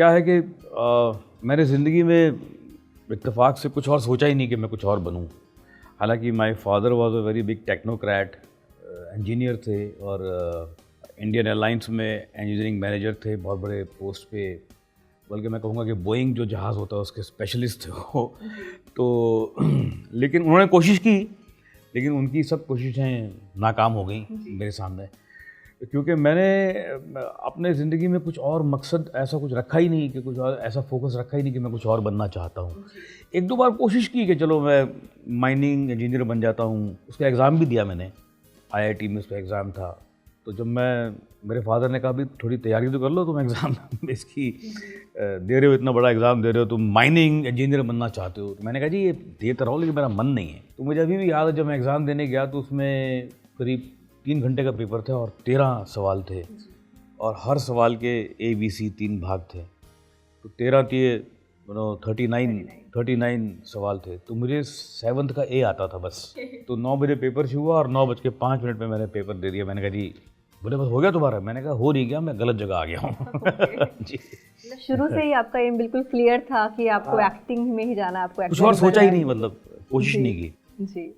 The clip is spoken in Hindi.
क्या है कि मैंने ज़िंदगी में इत्तेफाक से कुछ और सोचा ही नहीं कि मैं कुछ और बनूं। हालांकि my father was a very big technocrat, engineer थे और इंडियन एयरलाइंस में इंजीनियरिंग मैनेजर थे, बहुत बड़े पोस्ट पे, बल्कि मैं कहूँगा कि बोइंग जो जहाज़ होता है उसके स्पेशलिस्ट थे वो। तो लेकिन उन्होंने कोशिश की, लेकिन उनकी सब कोशिशें नाकाम हो गई मेरे सामने, क्योंकि मैंने अपने ज़िंदगी में कुछ और मकसद ऐसा कुछ रखा ही नहीं, कि कुछ और ऐसा फोकस रखा ही नहीं कि मैं कुछ और बनना चाहता हूँ। एक दो बार कोशिश की कि चलो मैं माइनिंग इंजीनियर बन जाता हूँ, उसका एग्ज़ाम भी दिया मैंने, आईआईटी में उसका एग्ज़ाम था। तो जब मेरे फादर ने कहा भी थोड़ी तैयारी तो कर लो, तुम एग्ज़ाम इसकी दे रहे हो, इतना बड़ा एग्ज़ाम दे रहे हो, तुम माइनिंग इंजीनियर बनना चाहते हो। तो मैंने कहा जी ये देता रहो, लेकिन मेरा मन नहीं है। तो मुझे अभी भी याद है, जब मैं एग्ज़ाम देने गया तो उसमें करीब 3 घंटे का पेपर था और 13 सवाल थे, और हर सवाल के ABC 3 भाग थे। तो 13 दिए 39 सवाल थे। तो मुझे 7th का A आता था बस। तो 9 बजे पेपर शुरू हुआ और 9:05 में मैंने पेपर दे दिया। मैंने कहा जी, बोले बस हो गया तुम्हारा? मैंने कहा हो नहीं गया, मैं गलत जगह आ गया हूँ। जी। शुरू से ही आपका एम बिल्कुल क्लियर था कि आपको एक्टिंग में ही जाना, आपको कुछ और एक्टर सोचा ही बनना नहीं, है। मतलब कोशिश जी, नहीं की। जी।